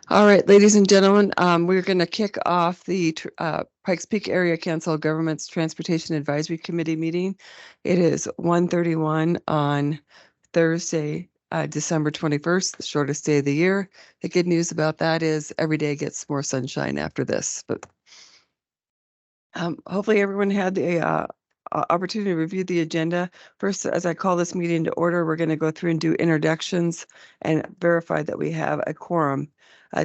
All right, ladies and gentlemen, we're going to kick off the Pikes Peak Area Council of Governments Transportation Advisory Committee meeting. It is 1:31 on Thursday, December 21st, the shortest day of the year. The good news about that is every day gets more sunshine after this. But hopefully everyone had the opportunity to review the agenda. First, as I call this meeting to order, we're going to go through and do introductions and verify that we have a quorum.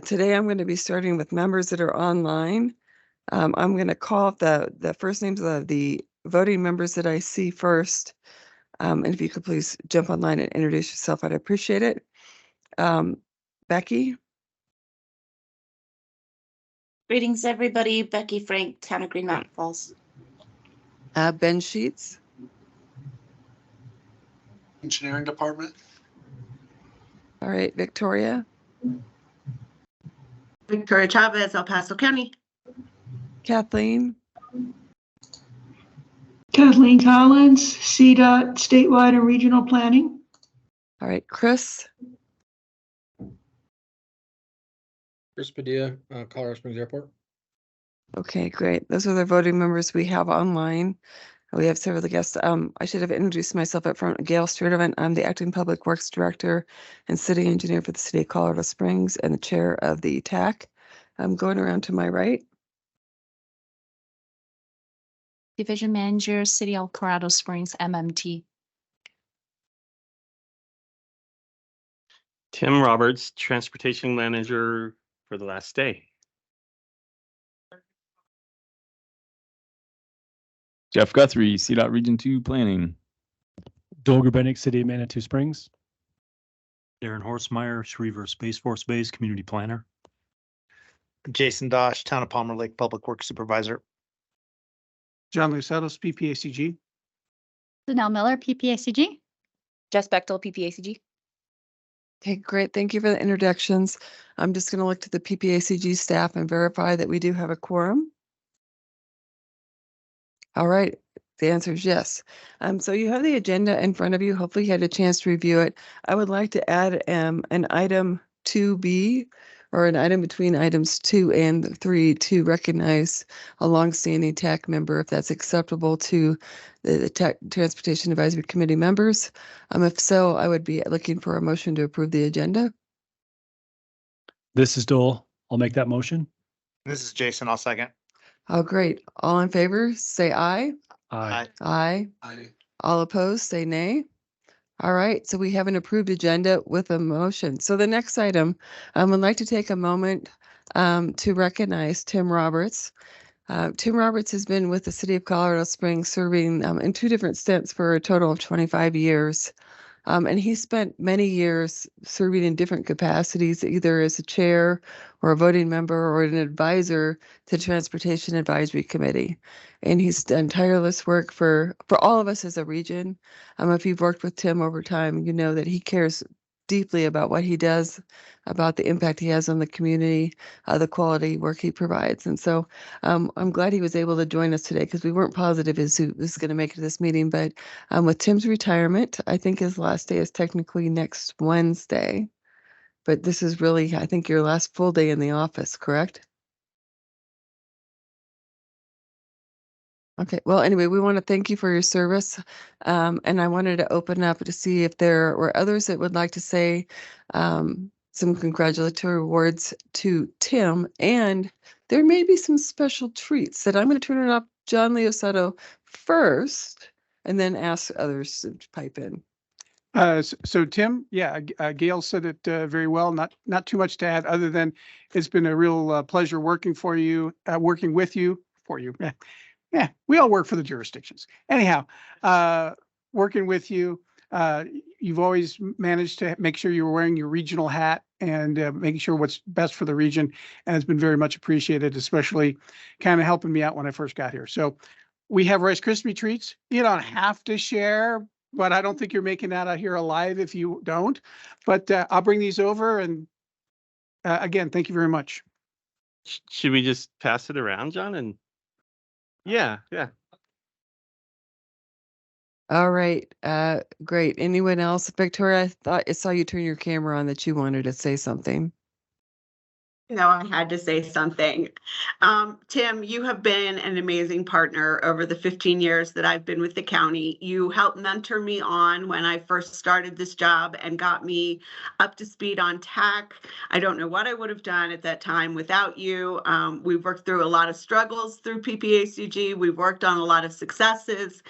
Today, I'm going to be starting with members that are online. I'm going to call up the first names of the voting members that I see first. And if you could please jump online and introduce yourself, I'd appreciate it. Becky? Greetings, everybody. Becky Frank, Town of Green Mountain Falls. Ben Sheets? Engineering Department. All right, Victoria? Victoria Chavez, El Paso County. Kathleen? Kathleen Collins, CDOT Statewide and Regional Planning. All right, Chris? Chris Padilla, Colorado Springs Airport. Okay, great. Those are the voting members we have online. We have several guests. I should have introduced myself up front. Gail Sturdivant. I'm the Acting Public Works Director and City Engineer for the City of Colorado Springs and the Chair of the TAC. I'm going around to my right. Division Manager, City of Colorado Springs, MMT. Tim Roberts, Transportation Manager for the last day. Jeff Guthrie, CDOT Region 2 Planning. Joel Grubenick, City of Manitou Springs. Darren Horstmeyer, Schriever Space Force Base Community Planner. Jason Dosh, Town of Palmer Lake Public Works Supervisor. John Lucetos, PPACG. Danelle Miller, PPACG. Jess Bechtel, PPACG. Okay, great. Thank you for the introductions. I'm just going to look to the PPACG staff and verify that we do have a quorum. All right, the answer is yes. So you have the agenda in front of you. Hopefully you had a chance to review it. I would like to add an item 2B or an item between items 2 and 3 to recognize a longstanding TAC member, if that's acceptable to the TAC Transportation Advisory Committee members. If so, I would be looking for a motion to approve the agenda. This is Joel. I'll make that motion. This is Jason. I'll second. Oh, great. All in favor, say aye. Aye. Aye. Aye. All opposed, say nay. All right, so we have an approved agenda with a motion. So the next item, I would like to take a moment to recognize Tim Roberts. Tim Roberts has been with the City of Colorado Springs serving in 2 different stints for a total of 25 years. And he spent many years serving in different capacities, either as a chair or a voting member or an advisor to the Transportation Advisory Committee. And he's done tireless work for all of us as a region. If you've worked with Tim over time, you know that he cares deeply about what he does, about the impact he has on the community, the quality work he provides. And so I'm glad he was able to join us today because we weren't positive as who was going to make it to this meeting. But with Tim's retirement, I think his last day is technically next Wednesday. But this is really, I think, your last full day in the office, correct? Okay, well, anyway, we want to thank you for your service. And I wanted to open up to see if there were others that would like to say some congratulatory words to Tim. And there may be some special treats that I'm going to turn it up John Leosetto first and then ask others to pipe in. So Tim, yeah, Gail said it very well. Not too much to add other than it's been a real pleasure working with you. Yeah, we all work for the jurisdictions. Anyhow, working with you, you've always managed to make sure you were wearing your regional hat and making sure what's best for the region. And it's been very much appreciated, especially kind of helping me out when I first got here. So we have Rice Krispie treats. You don't have to share, but I don't think you're making that out here alive if you don't. But I'll bring these over. And again, thank you very much. Should we just pass it around, John? And yeah. All right, great. Anyone else? Victoria, I thought I saw you turn your camera on that you wanted to say something. No, I had to say something. Tim, you have been an amazing partner over the 15 years that I've been with the county. You helped mentor me on when I first started this job and got me up to speed on TAC. I don't know what I would have done at that time without you. We've worked through a lot of struggles through PPACG. We've worked on a lot of successes.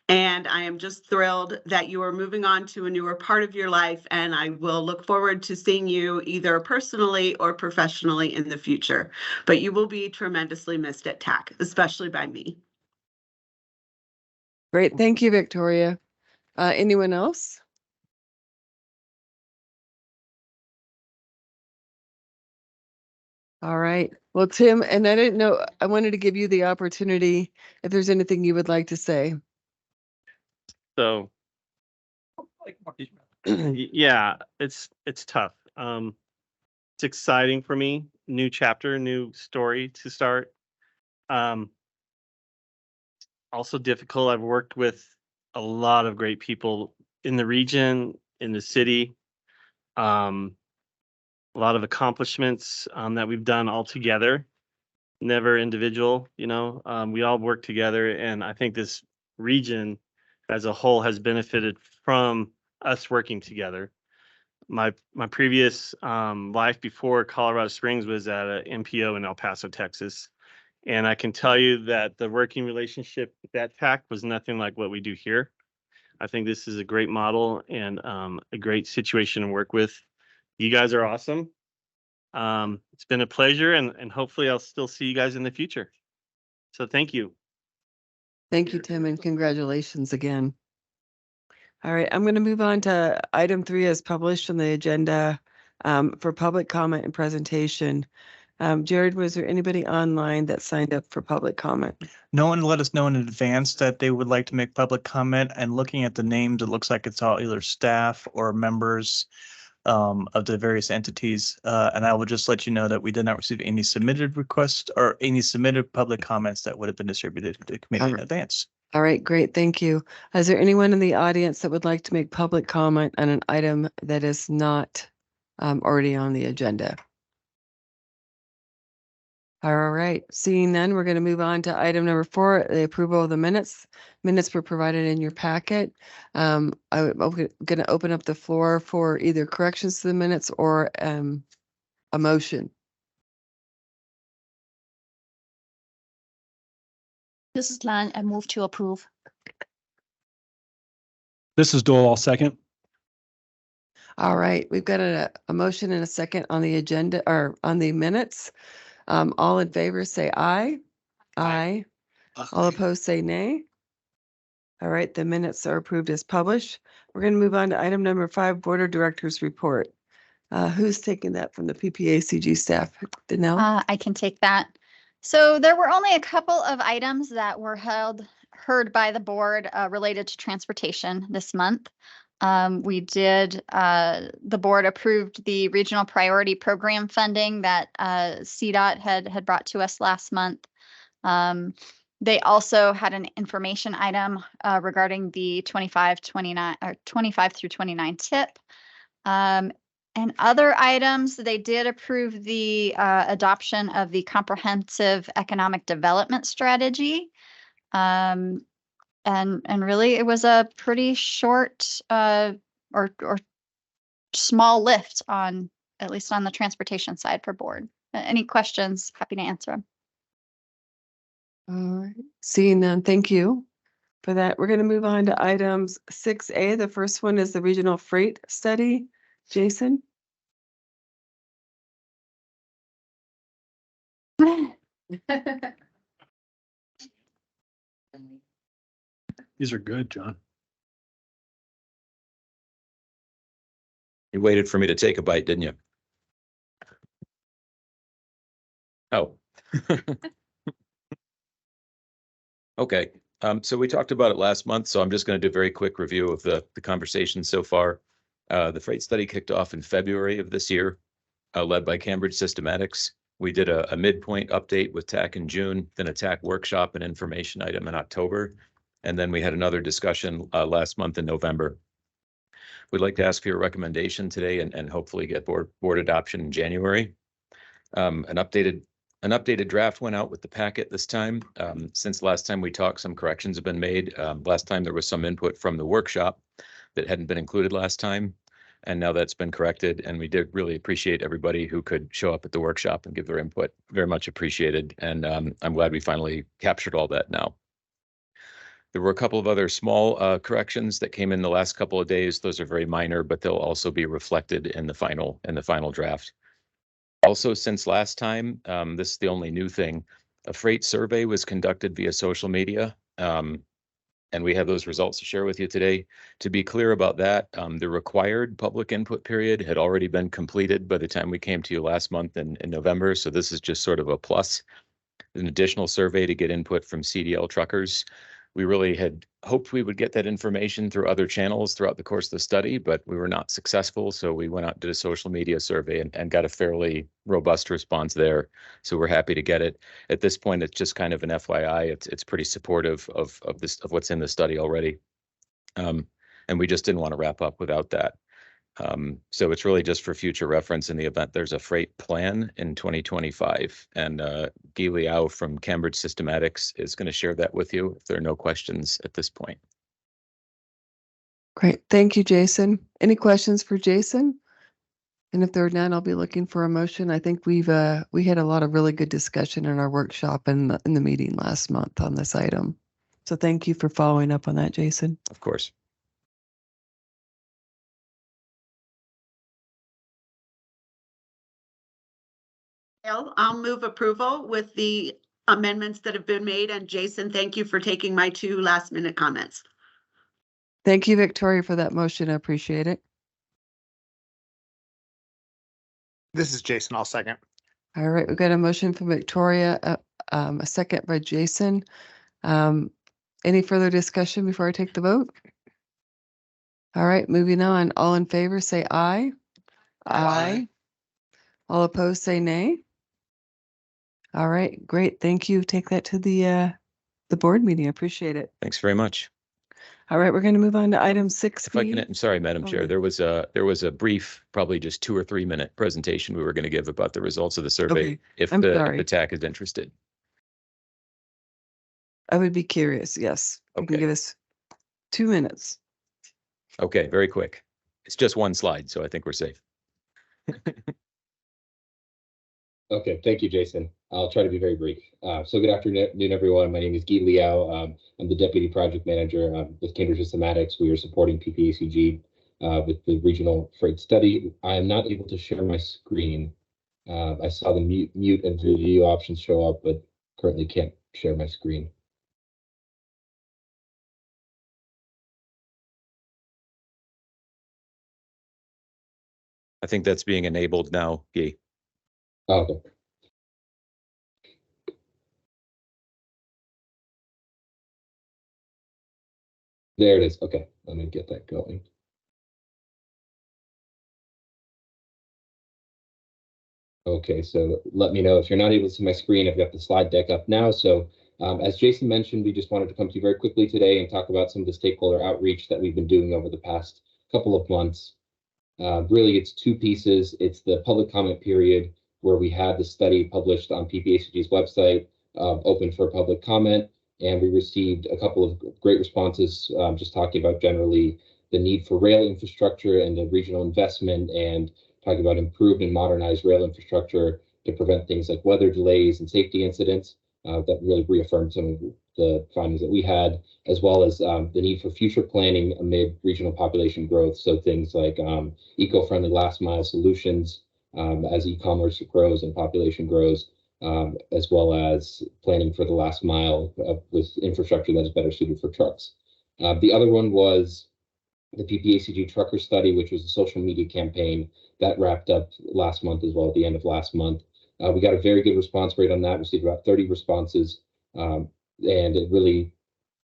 And I am just thrilled that you are moving on to a newer part of your life. And I will look forward to seeing you either personally or professionally in the future. But you will be tremendously missed at TAC, especially by me. Great. Thank you, Victoria. Anyone else? All right. Well, Tim, and I didn't know, I wanted to give you the opportunity if there's anything you would like to say. So, yeah, it's tough. It's exciting for me. New chapter, new story to start. Also difficult. I've worked with a lot of great people in the region, in the city. A lot of accomplishments that we've done all together, never individual. We all work together, and I think this region as a whole has benefited from us working together. My previous life before Colorado Springs was at an MPO in El Paso, Texas. And I can tell you that the working relationship with that TAC was nothing like what we do here. I think this is a great model and a great situation to work with. You guys are awesome. It's been a pleasure, and hopefully I'll still see you guys in the future. So thank you. Thank you, Tim, and congratulations again. All right, I'm going to move on to item 3 as published on the agenda for public comment and presentation. Jared, was there anybody online that signed up for public comment? No one let us know in advance that they would like to make public comment, and looking at the names, it looks like it's all either staff or members of the various entities. And I will just let you know that we did not receive any submitted requests or any submitted public comments that would have been distributed to the committee in advance. All right, great, thank you. Is there anyone in the audience that would like to make public comment on an item that is not already on the agenda? All right, seeing none, we're going to move on to item number 4, the approval of the minutes. Minutes were provided in your packet. I'm going to open up the floor for either corrections to the minutes or a motion. This is Lan. I move to approve. This is Dole. I'll second. All right, we've got a motion and a second on the agenda or on the minutes. All in favor say aye. Aye. All opposed say nay. All right, the minutes are approved as published. We're going to move on to item number 5, Board of Directors report. Who's taking that from the PPACG staff? Danelle? I can take that. So there were only a couple of items that were heard by the board related to transportation this month. The board approved the regional priority program funding that CDOT had brought to us last month. They also had an information item regarding the 25 through 29 tip. And other items, they did approve the adoption of the comprehensive economic development strategy. And really it was a pretty short or small lift on, at least on the transportation side for board. Any questions? Happy to answer them. All right, seeing none, thank you for that. We're going to move on to items 6A. The first one is the regional freight study. Jason? These are good, John. You waited for me to take a bite, didn't you? Oh. Okay, so we talked about it last month, so I'm just going to do a very quick review of the conversation so far. The freight study kicked off in February of this year, led by Cambridge Systematics. We did a midpoint update with TAC in June, then a TAC workshop and information item in October. And then we had another discussion last month in November. We'd like to ask for your recommendation today and hopefully get board adoption in January. An updated draft went out with the packet this time. Since last time we talked, some corrections have been made. Last time there was some input from the workshop that hadn't been included last time. And now that's been corrected, and we did really appreciate everybody who could show up at the workshop and give their input. Very much appreciated. And I'm glad we finally captured all that now. There were a couple of other small corrections that came in the last couple of days. Those are very minor, but they'll also be reflected in the final draft. Also, since last time, this is the only new thing. A freight survey was conducted via social media. And we have those results to share with you today. To be clear about that, the required public input period had already been completed by the time we came to you last month in November. So this is just sort of a plus, an additional survey to get input from CDL truckers. We really had hoped we would get that information through other channels throughout the course of the study, but we were not successful. So we went out and did a social media survey and got a fairly robust response there. So we're happy to get it. At this point, it's just kind of an FYI. It's pretty supportive of what's in the study already. And we just didn't want to wrap up without that. So it's really just for future reference in the event there's a freight plan in 2025. And Guy Liao from Cambridge Systematics is going to share that with you if there are no questions at this point. Great. Thank you, Jason. Any questions for Jason? And if there are none, I'll be looking for a motion. I think we had a lot of really good discussion in our workshop and in the meeting last month on this item. So thank you for following up on that, Jason. Of course. I'll move approval with the amendments that have been made. And Jason, thank you for taking my 2 last-minute comments. Thank you, Victoria, for that motion. I appreciate it. This is Jason. I'll second. All right, we've got a motion from Victoria, a second by Jason. Any further discussion before I take the vote? All right, moving on. All in favor, say aye. Aye. All opposed, say nay. All right, great. Thank you. Take that to the board meeting. I appreciate it. Thanks very much. All right, we're going to move on to item 6B. If I can, I'm sorry, Madam Oh, Chair, yeah. there was a brief, probably just 2 or 3 minute presentation we were going to give about the results of the survey. Okay, If I'm the sorry. TAC is interested. I would be curious. Yes. You can Okay. give us 2 minutes. Okay, very quick. It's just 1 slide, so I think we're safe. Okay, thank you, Jason. I'll try to be very brief. So good afternoon, everyone. My name is Guy Liao. I'm the Deputy Project Manager with Cambridge Systematics. We are supporting PPACG with the regional freight study. I am not able to share my screen. I saw the mute and video options show up, but currently can't share my screen. I think that's being enabled now, Guy. Oh, okay. There it is. Okay, let me get that going. Okay, so let me know if you're not able to see my screen. I've got the slide deck up now. So as Jason mentioned, we just wanted to come to you very quickly today and talk about some of the stakeholder outreach that we've been doing over the past couple of months. Really, it's 2 pieces. It's the public comment period where we had the study published on PPACG's website, open for public comment, and we received a couple of great responses, just talking about generally the need for rail infrastructure and the regional investment, and talking about improved and modernized rail infrastructure to prevent things like weather delays and safety incidents. That really reaffirmed some of the findings that we had, as well as the need for future planning amid regional population growth. So things like eco-friendly last mile solutions as e-commerce grows and population grows, as well as planning for the last mile with infrastructure that is better suited for trucks. The other one was the PPACG trucker study, which was a social media campaign that wrapped up last month as well, at the end of last month. We got a very good response rate on that, received about 30 responses. And it really,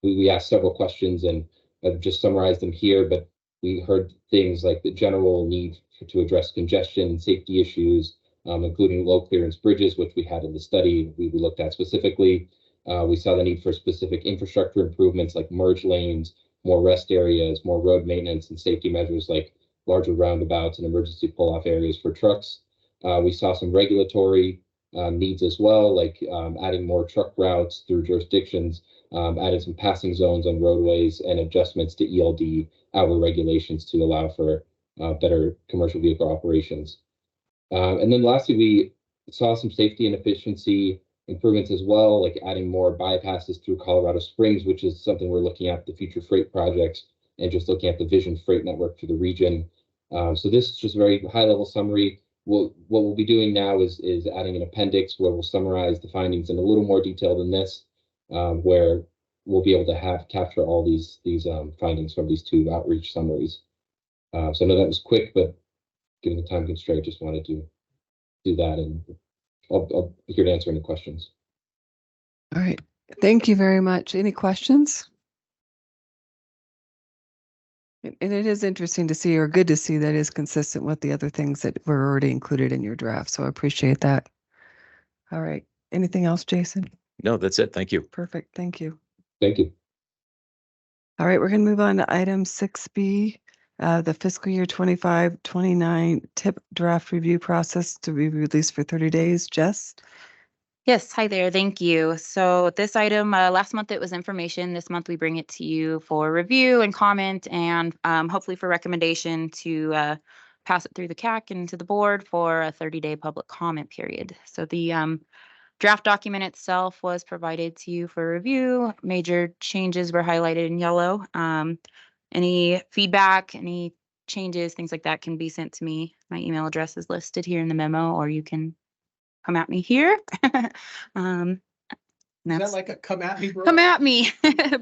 we asked several questions, and I've just summarized them here, but we heard things like the general need to address congestion and safety issues, including low clearance bridges, which we had in the study we looked at specifically. We saw the need for specific infrastructure improvements like merge lanes, more rest areas, more road maintenance and safety measures like larger roundabouts and emergency pull-off areas for trucks. We saw some regulatory needs as well, like adding more truck routes through jurisdictions, added some passing zones on roadways, and adjustments to ELD hour regulations to allow for better commercial vehicle operations. And then lastly, we saw some safety and efficiency improvements as well, like adding more bypasses through Colorado Springs, which is something we're looking at the future freight projects and just looking at the Vision Freight Network for the region. So this is just a very high level summary. What we'll be doing now is adding an appendix where we'll summarize the findings in a little more detail than this, where we'll be able to capture all these findings from these two outreach summaries. So I know that was quick, but given the time constraint, just wanted to do that, and I'll be here to answer any questions. All right. Thank you very much. Any questions? And it is interesting to see, or good to see, that is consistent with the other things that were already included in your draft. So I appreciate that. All right. Anything else, Jason? No, that's it. Thank you. Perfect. Thank you. Thank you. All right. We're going to move on to item 6B, the fiscal year 25-29 TIP draft review process to be released for 30 days. Jess? Yes, hi there. Thank you. So this item, last month it was information. This month we bring it to you for review and comment and hopefully for recommendation to pass it through the CAC and to the board for a 30-day public comment period. So the draft document itself was provided to you for review. Major changes were highlighted in yellow. Any feedback, any changes, things like that can be sent to me. My email address is listed here in the memo, or you can come at me here. Is that like a come at me, bro? Come at me,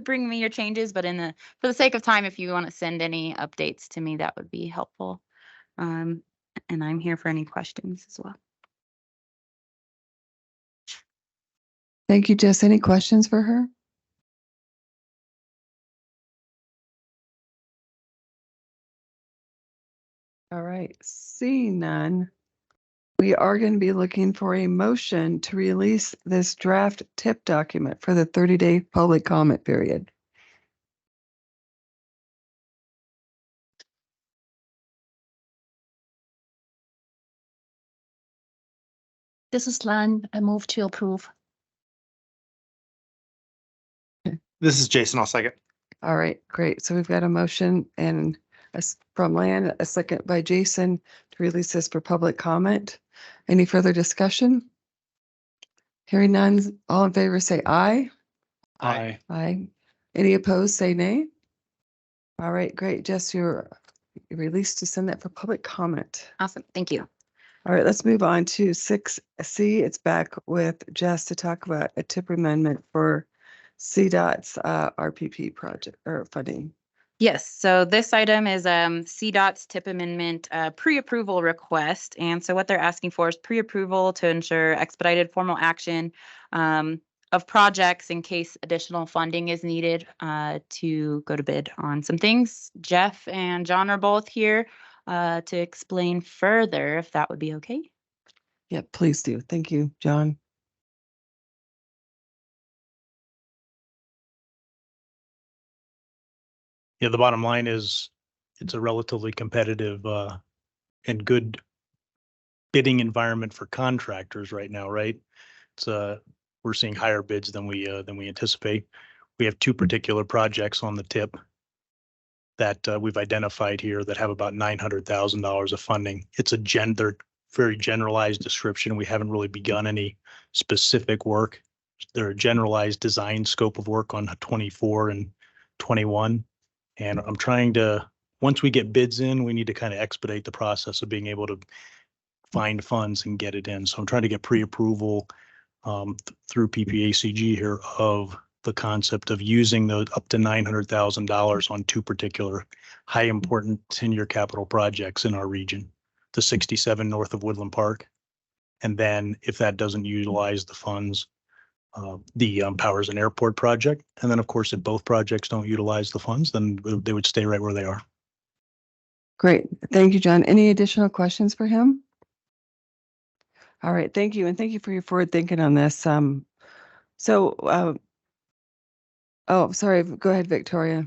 bring me your changes, but for the sake of time, if you want to send any updates to me, that would be helpful. And I'm here for any questions as well. Thank you, Jess. Any questions for her? All right. Seeing none, we are going to be looking for a motion to release this draft TIP document for the 30-day public comment period. This is Lan. I move to approve. This is Jason. I'll second. All right, great. So we've got a motion and from Lan, a second by Jason to release this for public comment. Any further discussion? Hearing none, all in favor say aye. Aye. Aye. Any opposed, say nay. All right, great. Jess, you're released to send that for public comment. Awesome. Thank you. All right, let's move on to 6C. It's back with Jess to talk about a TIP amendment for CDOT's RPP project or funding. Yes, so this item is CDOT's TIP amendment pre-approval request. And so what they're asking for is pre-approval to ensure expedited formal action of projects in case additional funding is needed to go to bid on some things. Jeff and John are both here to explain further, if that would be okay. Yeah, please do. Thank you, John. Yeah, the bottom line is it's a relatively competitive and good bidding environment for contractors right now, right? It's we're seeing higher bids than we anticipate. We have two particular projects on the TIP that we've identified here that have about $900,000 of funding. It's they're very generalized description. We haven't really begun any specific work. They're a generalized design scope of work on 24 and 21. And I'm trying to, once we get bids in, we need to kind of expedite the process of being able to find funds and get it in. So I'm trying to get pre-approval through PPACG here of the concept of using the up to $900,000 on two particular high important 10-year capital projects in our region, the 67 north of Woodland Park. And then if that doesn't utilize the funds, the Powers and Airport project. And then, of course, if both projects don't utilize the funds, then they would stay right where they are. Great. Thank you, John. Any additional questions for him? All right. Thank you. And thank you for your forward thinking on this. Oh, sorry. Go ahead, Victoria.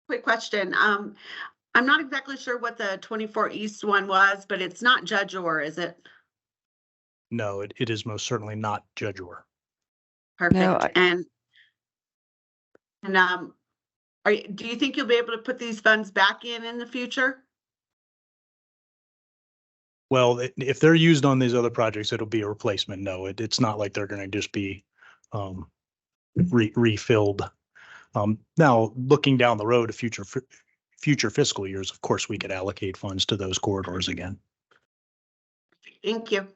Quick question. I'm not exactly sure what the 24 East one was, but it's not Judge Orr, is it? No, it is most certainly not Judge Orr. Perfect. And do you think you'll be able to put these funds back in the future? Well, if they're used on these other projects, it'll be a replacement. No, it's not like they're going to just be refilled. Now, looking down the road to future fiscal years, of course, we could allocate funds to those corridors again. Thank you.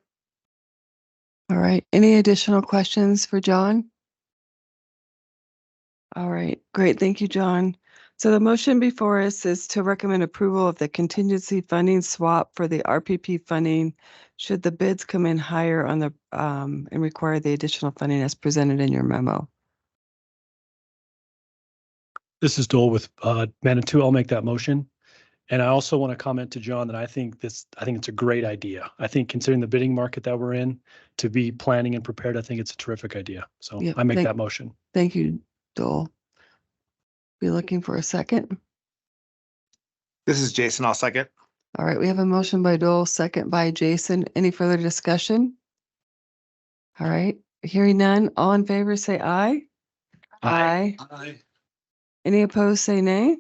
All right. Any additional questions for John? All right, great. Thank you, John. So the motion before us is to recommend approval of the contingency funding swap for the RPP funding should the bids come in higher on the and require the additional funding as presented in your memo. This is Dole with Manitou. I'll make that motion. And I also want to comment to John that I think it's a great idea. I think considering the bidding market that we're in, to be planning and prepared, I think it's a terrific idea. So Yep, I make that motion. Thank you, Dole. Be looking for a second. This is Jason. I'll second. All right, we have a motion by Dole, second by Jason. Any further discussion? All right, hearing none. All in favor, say aye. Aye. Aye. Any opposed, say nay.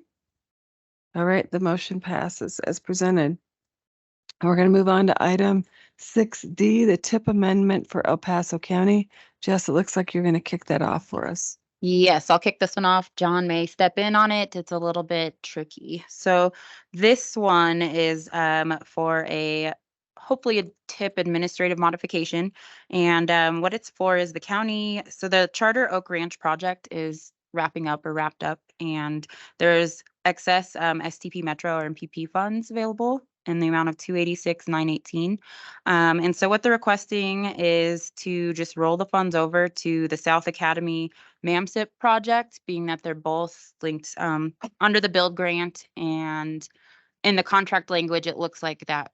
All right, the motion passes as presented. We're going to move on to item 6D, the TIP amendment for El Paso County. Jess, it looks like you're going to kick that off for us. Yes, I'll kick this one off. John may step in on it. It's a little bit tricky. So this one is for hopefully a TIP administrative modification. And what it's for is the county. So the Charter Oak Ranch project is wrapped up, and there's excess STP Metro or MPP funds available in the amount of $286,918. And so what they're requesting is to just roll the funds over to the South Academy MAMSIP project, being that they're both linked under the build grant. And in the contract language, it looks like that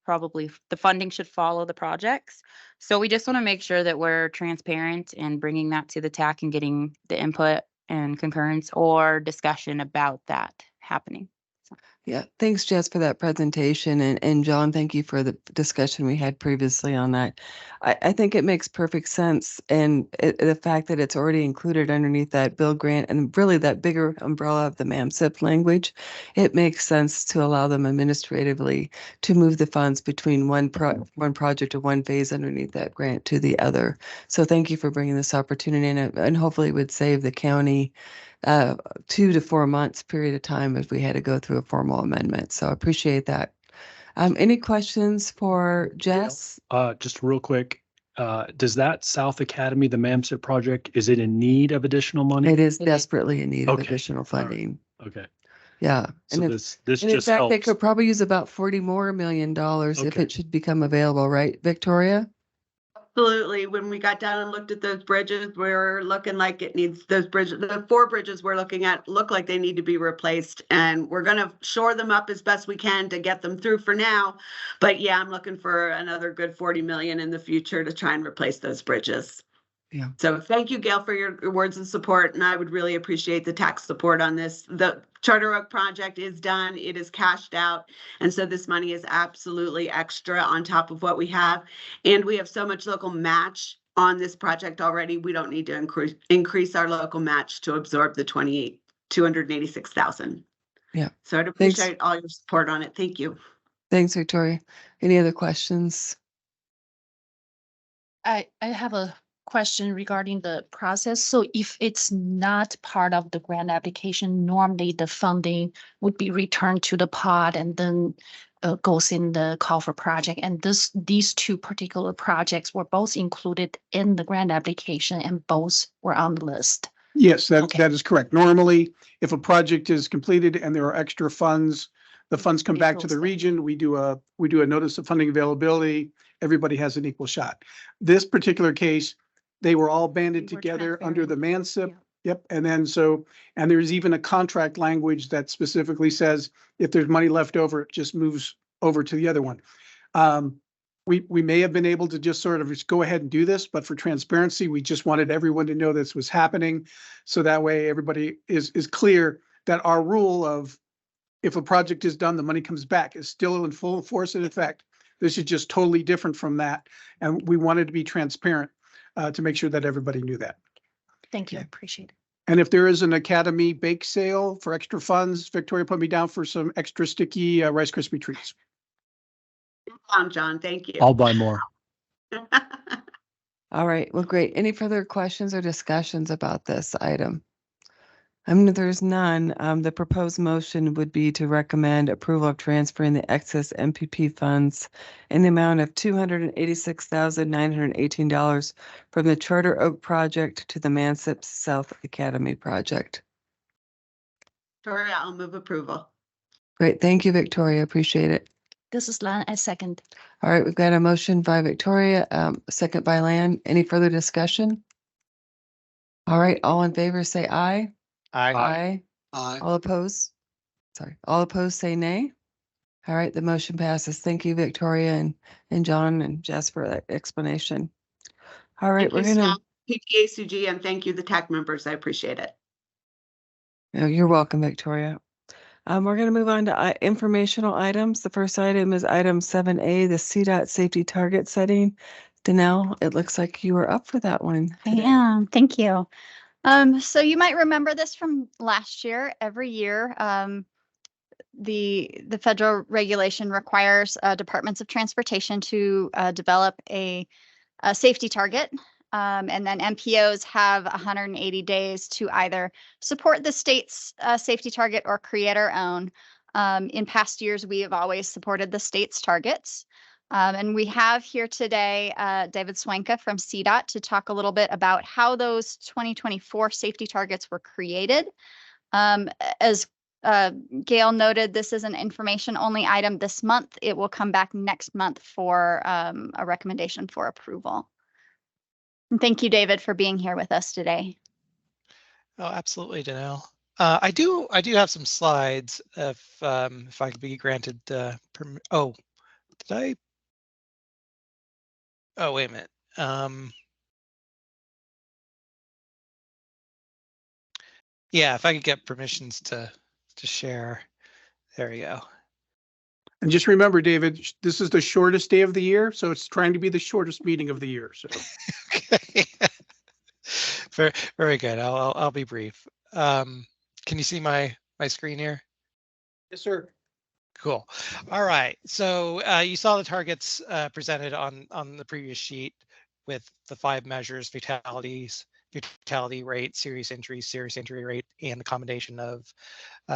the funding should follow the projects. So we just want to make sure that we're transparent and bringing that to the TAC and getting the input and concurrence or discussion about that happening. Yeah, thanks, Jess, for that presentation. And John, thank you for the discussion we had previously on that. I think it makes perfect sense. And the fact that it's already included underneath that bill grant and really that bigger umbrella of the MAMSIP language, it makes sense to allow them administratively to move the funds between one project or one phase underneath that grant to the other. So thank you for bringing this opportunity in, and hopefully it would save the county 2 to 4 months period of time if we had to go through a formal amendment. So I appreciate that. Any questions for Jess? Just real quick, does that South Academy, the MAMSIP project, is it in need of additional money? It is desperately in need of Okay. additional funding. Okay. Yeah. So And this in just fact, they helps. could probably use about $40 million more if Okay. it should become available, right, Victoria? Absolutely. When we got down and looked at those bridges, we're looking like it needs those bridges. The 4 bridges we're looking at look like they need to be replaced, and we're going to shore them up as best we can to get them through for now. But yeah, I'm looking for another good 40 million in the future to try and replace those bridges. Yeah. So thank you, Gail, for your words of support, and I would really appreciate the tax support on this. The Charter Oak project is done, it is cashed out, and so this money is absolutely extra on top of what we have. And we have so much local match on this project already, we don't need to increase our local match to absorb the 286,000. Yeah. So I'd Thanks. appreciate all your support on it. Thank you. Thanks, Victoria. Any other questions? I have a question regarding the process. So if it's not part of the grant application, normally the funding would be returned to the pod and then goes in the call for project. And these 2 particular projects were both included in the grant application and both were on the list. Yes, Okay. that is correct. Normally, if a project is completed and there are extra funds, the funds come It back to goes the there. region. We do a notice of funding availability. Everybody has an equal shot. This particular case, they were all banded They were together under the MANSIP. Yeah. Yep. And then and there's even a contract language that specifically says if there's money left over, it just moves over to the other one. We may have been able to just sort of just go ahead and do this, but for transparency, we just wanted everyone to know this was happening. So that way everybody is clear that our rule of if a project is done, the money comes back. It's still in full force and effect. This is just totally different from that. And we wanted to be transparent to make sure that everybody knew that. Thank you. I appreciate it. And if there is an Academy bake sale for extra funds, Victoria put me down for some extra sticky Rice Krispie treats. John, thank you. I'll buy more. All right, well, great. Any further questions or discussions about this item? There's none. The proposed motion would be to recommend approval of transferring the excess MPP funds in the amount of $286,918 from the Charter Oak project to the Mansip South Academy project. Victoria, I'll move approval. Great, thank you, Victoria. Appreciate it. This is Lan, I second. All right, we've got a motion by Victoria, a second by Lan. Any further discussion? All right, all in favor, say aye. Aye. Aye. All opposed? Sorry, all opposed say nay. All right, the motion passes. Thank you, Victoria and John and Jess for that explanation. All right, Thank we're you, gonna. staff, PTACG, and thank you, the TAC members. I appreciate it. Oh, you're welcome, Victoria. We're gonna move on to informational items. The first item is item 7A, the CDOT safety target setting. Danelle, it looks like you were up for that one. I am. Thank you. So you might remember this from last year. Every year, the federal regulation requires departments of transportation to develop a safety target. And then MPOs have 180 days to either support the state's safety target or create our own. In past years, we have always supported the state's targets. And we have here today David Swanka from CDOT to talk a little bit about how those 2024 safety targets were created. As Gail noted, this is an information-only item this month. It will come back next month for a recommendation for approval. And thank you, David, for being here with us today. Oh, absolutely, Danelle. I do have some slides if I could be granted oh, did I? Oh, wait a minute. Yeah, if I could get permissions to share. There we go. And just remember, David, this is the shortest day of the year, so it's trying to be the shortest meeting of the year. So. Okay. Very, very good. I'll be brief. Can you see my screen here? Yes, sir. Cool. All right. So you saw the targets presented on the previous sheet with the 5 measures: fatalities, fatality rate, serious injury rate, and the combination of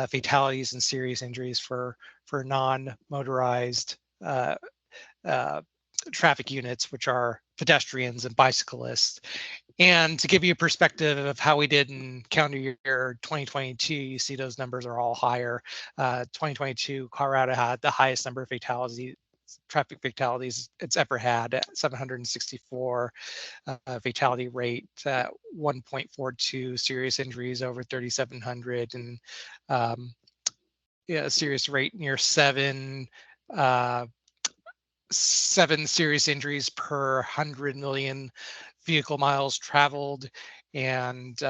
fatalities and serious injuries for non-motorized traffic units, which are pedestrians and bicyclists. And to give you a perspective of how we did in calendar year 2022, you see those numbers are all higher. 2022, Colorado had the highest number of traffic fatalities it's ever had, 764 fatality rate, 1.42 serious injuries over 3,700, and serious rate near 7 serious injuries per 100 million vehicle miles traveled, and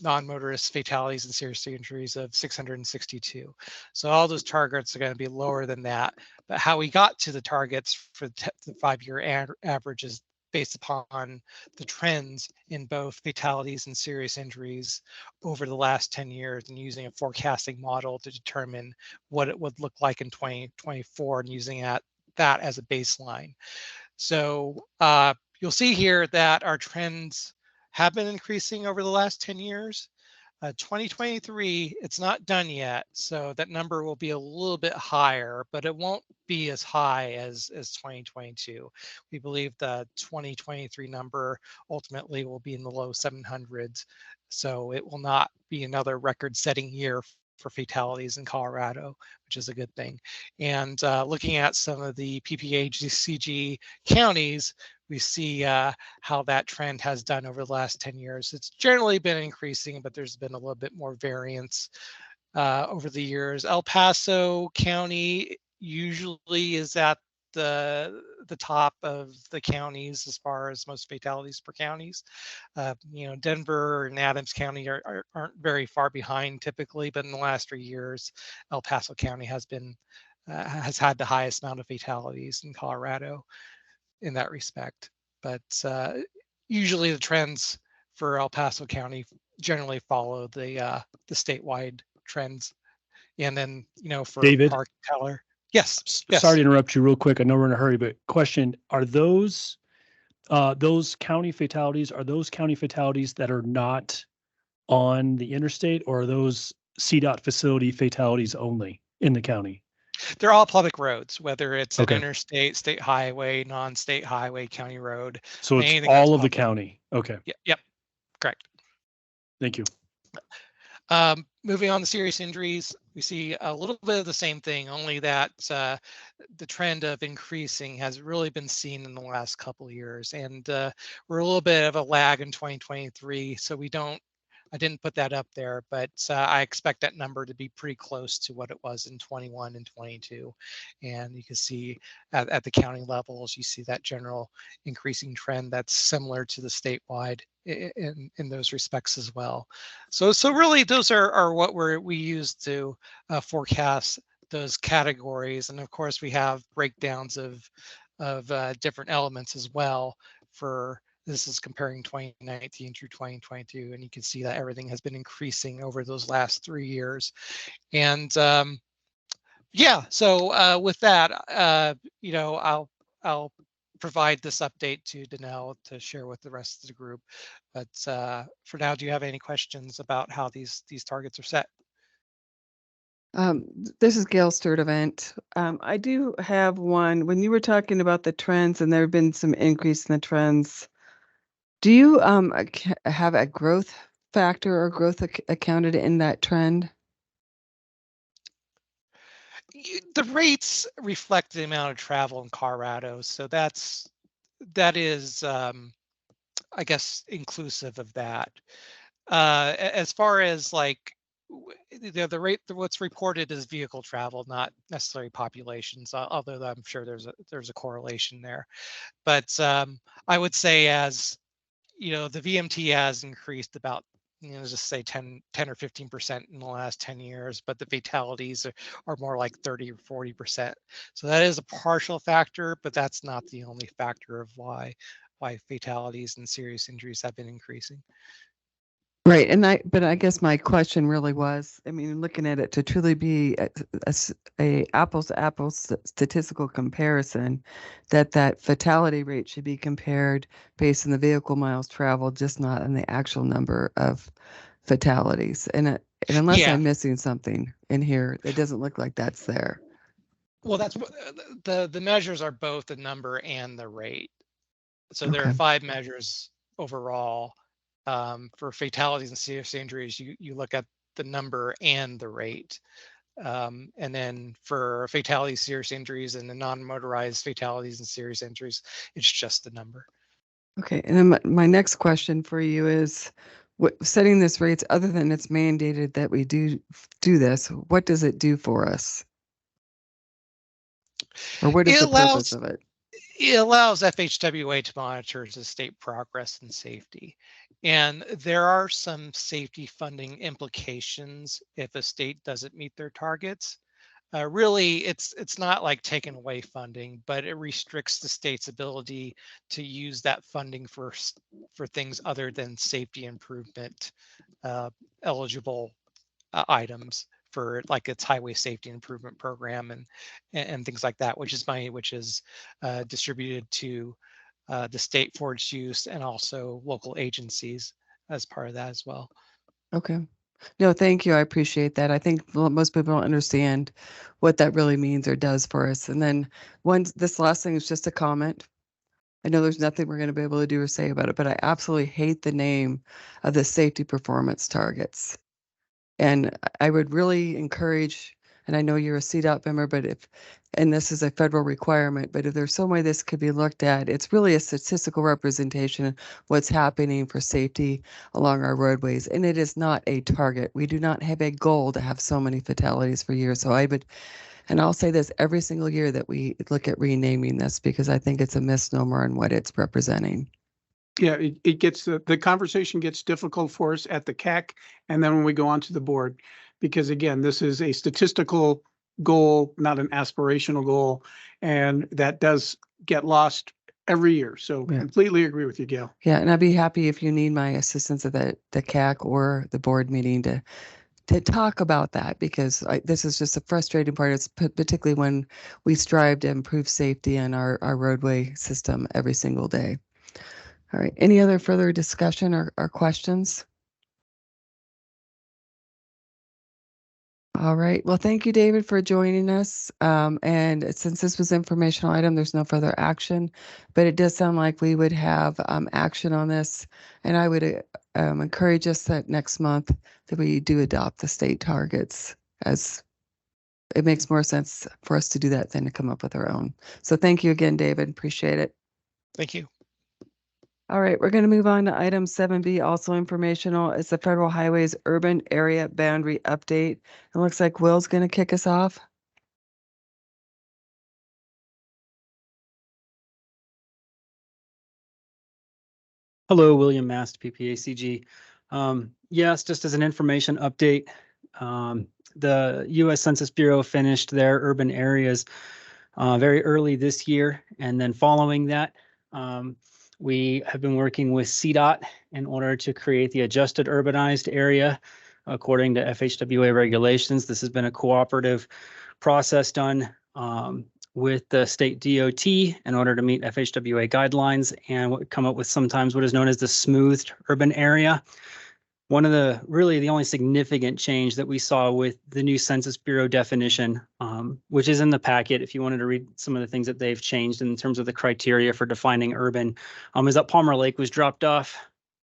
non-motorist fatalities and serious injuries of 662. So all those targets are going to be lower than that. But how we got to the targets for the 5-year average is based upon the trends in both fatalities and serious injuries over the last 10 years, and using a forecasting model to determine what it would look like in 2024, and using that as a baseline. So you'll see here that our trends have been increasing over the last 10 years. 2023, it's not done yet, so that number will be a little bit higher, but it won't be as high as 2022. We believe the 2023 number ultimately will be in the low 700s, so it will not be another record-setting year for fatalities in Colorado, which is a good thing. And looking at some of the PPACG counties, we see how that trend has done over the last 10 years. It's generally been increasing, but there's been a little bit more variance over the years. El Paso County usually is at the top of the counties as far as most fatalities per counties. Denver and Adams County aren't very far behind typically, but in the last 3 years, El Paso County has had the highest amount of fatalities in Colorado in that respect. But usually the trends for El Paso County generally follow the statewide trends. And then, for David? Park Teller. Yes. Sorry to interrupt you real quick. I know we're in a hurry, but question, are those county fatalities, that are not on the interstate, or are those CDOT facility fatalities only in the county? They're all public roads, whether it's Okay. an interstate, state highway, non-state highway, county road. So it's anything that's all of the public. county. Okay. Yep, correct. Thank you. Moving on to serious injuries, we see a little bit of the same thing, only that the trend of increasing has really been seen in the last couple of years. And we're a little bit of a lag in 2023, so I didn't put that up there, but I expect that number to be pretty close to what it was in 21 and 22. And you can see at the county levels, you see that general increasing trend that's similar to the statewide in those respects as well. So really those are what we use to forecast those categories. And of course we have breakdowns of different elements as well. This is comparing 2019 through 2022, and you can see that everything has been increasing over those last 3 years. And yeah, so with that, I'll provide this update to Danelle to share with the rest of the group. But for now, do you have any questions about how these targets are set? This is Gail Sturdivant. I do have one. When you were talking about the trends, and there have been some increase in the trends, do you have a growth factor or growth accounted in that trend? The rates reflect the amount of travel in Colorado, so that is, I guess, inclusive of that. As far as like the rate, what's reported is vehicle travel, not necessarily populations, although I'm sure there's a correlation there. But I would say, as the VMT has increased about, just say 10 or 15% in the last 10 years, but the fatalities are more like 30 or 40%. So that is a partial factor, but that's not the only factor of why fatalities and serious injuries have been increasing. Right. But I guess my question really was, looking at it to truly be a apples to apples statistical comparison, that fatality rate should be compared based on the vehicle miles traveled, just not on the actual number of fatalities. And unless I'm missing something in here, it doesn't look like that's there. Well, that's the measures are both the number and the rate. So there are 5 measures overall. For fatalities and serious injuries, you look at the number and the rate. And then for fatalities, serious injuries, and the non-motorized fatalities and serious injuries, it's just the number. Okay. And then my next question for you is, setting this rates, other than it's mandated that we do this, what does it do for us? Or what is the purpose of it? It allows FHWA to monitor the state progress and safety. And there are some safety funding implications if a state doesn't meet their targets. Really, it's not like taking away funding, but it restricts the state's ability to use that funding for things other than safety improvement eligible items, for like its highway safety improvement program and things like that, which is money which is distributed to the state for its use, and also local agencies as part of that as well. Okay. No, thank you. I appreciate that. I think most people don't understand what that really means or does for us. And then this last thing is just a comment. I know there's nothing we're going to be able to do or say about it, but I absolutely hate the name of the safety performance targets. And I would really encourage, and I know you're a CDOT member, and this is a federal requirement, but if there's some way this could be looked at, it's really a statistical representation of what's happening for safety along our roadways. And it is not a target. We do not have a goal to have so many fatalities per year. So I would And I'll say this every single year that we look at renaming this because I think it's a misnomer on what it's representing. Yeah, it gets, the conversation gets difficult for us at the CAC and then when we go on to the board. Because again, this is a statistical goal, not an aspirational goal. And that does get lost every year. So Yeah. completely agree with you, Gail. Yeah, and I'd be happy if you need my assistance at the CAC or the board meeting to talk about that because this is just a frustrating part. It's particularly when we strive to improve safety in our roadway system every single day. All right, any other further discussion or questions? All right, well, thank you, David, for joining us. And since this was informational item, there's no further action, but it does sound like we would have action on this. And I would encourage us that next month that we do adopt the state targets, as it makes more sense for us to do that than to come up with our own. So thank you again, David. Appreciate it. Thank you. All right, we're going to move on to item 7B, also informational. It's the Federal Highways Urban Area Boundary Update. It looks like Will's going to kick us off. Hello, William Mast, PPACG. Yes, just as an information update, the U.S. Census Bureau finished their urban areas very early this year. And then following that, we have been working with CDOT in order to create the adjusted urbanized area according to FHWA regulations. This has been a cooperative process done with the state DOT in order to meet FHWA guidelines and come up with sometimes what is known as the smoothed urban area. One of the the only significant change that we saw with the new Census Bureau definition, which is in the packet, if you wanted to read some of the things that they've changed in terms of the criteria for defining urban, is that Palmer Lake was dropped off.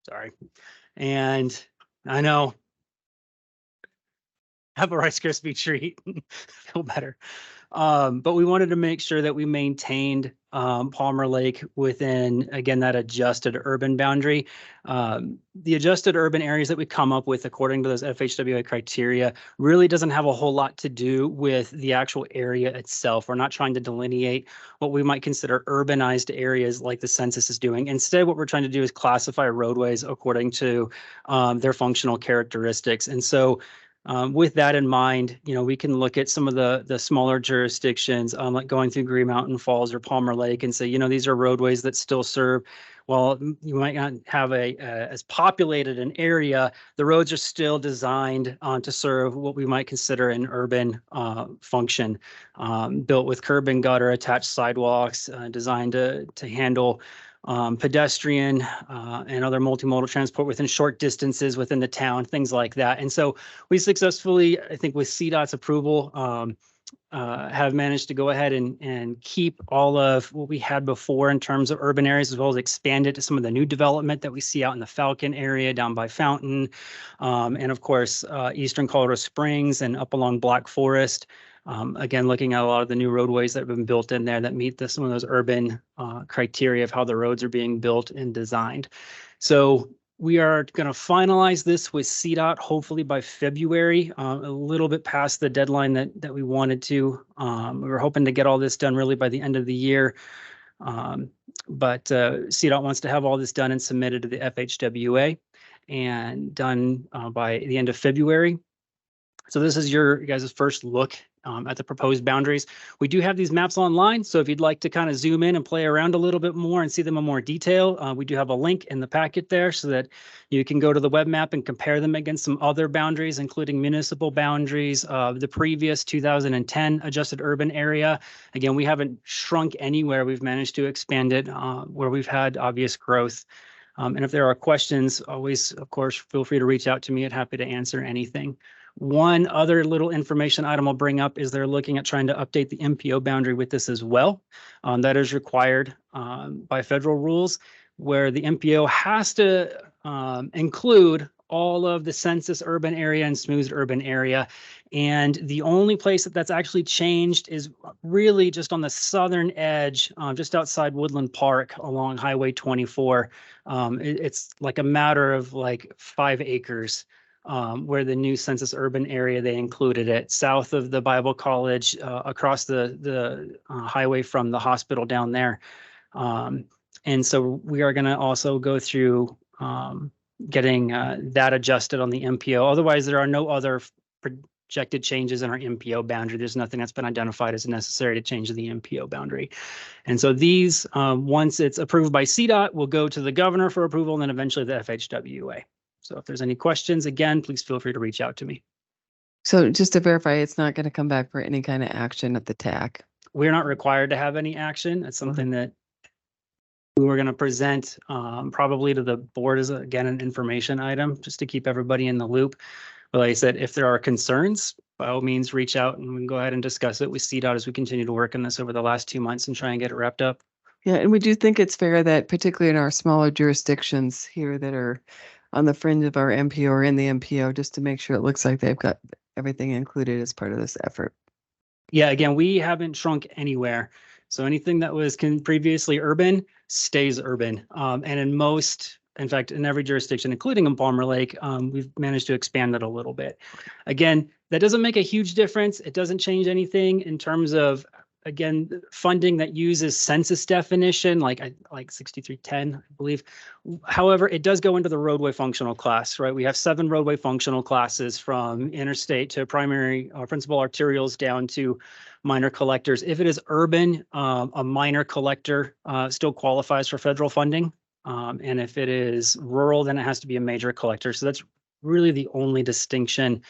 Sorry. And I know, have a Rice Krispie treat, feel better. But we wanted to make sure that we maintained Palmer Lake within, again, that adjusted urban boundary. The adjusted urban areas that we come up with according to those FHWA criteria really doesn't have a whole lot to do with the actual area itself. We're not trying to delineate what we might consider urbanized areas like the census is doing. Instead, what we're trying to do is classify roadways according to their functional characteristics. And so with that in mind, we can look at some of the smaller jurisdictions, like going through Green Mountain Falls or Palmer Lake, and say, these are roadways that still serve. While you might not have as populated an area, the roads are still designed to serve what we might consider an urban function, built with curb and gutter, attached sidewalks, designed to handle pedestrian and other multimodal transport within short distances within the town, things like that. And so we successfully, I think with CDOT's approval, have managed to go ahead and keep all of what we had before in terms of urban areas, as well as expand it to some of the new development that we see out in the Falcon area down by Fountain, and of course, Eastern Colorado Springs and up along Black Forest. Again, looking at a lot of the new roadways that have been built in there that meet some of those urban criteria of how the roads are being built and designed. So we are going to finalize this with CDOT hopefully by February, a little bit past the deadline that we wanted to. We were hoping to get all this done really by the end of the year. But CDOT wants to have all this done and submitted to the FHWA and done by the end of February. So this is your guys' first look at the proposed boundaries. We do have these maps online, so if you'd like to kind of zoom in and play around a little bit more and see them in more detail, we do have a link in the packet there so that you can go to the web map and compare them against some other boundaries, including municipal boundaries, the previous 2010 adjusted urban area. Again, we haven't shrunk anywhere. We've managed to expand it where we've had obvious growth. And if there are questions, always, of course, feel free to reach out to me. I'm happy to answer anything. One other little information item I'll bring up is they're looking at trying to update the MPO boundary with this as well. That is required by federal rules, where the MPO has to include all of the census urban area and smoothed urban area. And the only place that's actually changed is really just on the southern edge, just outside Woodland Park along Highway 24. It's like a matter of like 5 acres. where the new census urban area, they included it south of the Bible College, across the highway from the hospital down there. And so we are going to also go through getting that adjusted on the MPO. Otherwise, there are no other projected changes in our MPO boundary. There's nothing that's been identified as necessary to change the MPO boundary. And so these, once it's approved by CDOT, will go to the governor for approval and then eventually the FHWA. So if there's any questions, again, please feel free to reach out to me. So just to verify, it's not going to come back for any kind of action at the TAC. We're not required to have any action. That's something that we were going to present probably to the board as, again, an information item, just to keep everybody in the loop. But like I said, if there are concerns, by all means, reach out and we can go ahead and discuss it with CDOT as we continue to work on this over the last 2 months and try and get it wrapped up. Yeah, and we do think it's fair that particularly in our smaller jurisdictions here that are on the fringe of our MPO or in the MPO, just to make sure it looks like they've got everything included as part of this effort. Yeah, again, we haven't shrunk anywhere. So anything that was previously urban stays urban. And in fact, in every jurisdiction, including in Palmer Lake, we've managed to expand it a little bit. Again, that doesn't make a huge difference. It doesn't change anything in terms of, again, funding that uses census definition, like 6310, I believe. However, it does go into the roadway functional class, right? We have 7 roadway functional classes from interstate to primary principal arterials down to minor collectors. If it is urban, a minor collector still qualifies for federal funding. And if it is rural, then it has to be a major collector. So that's really the only distinction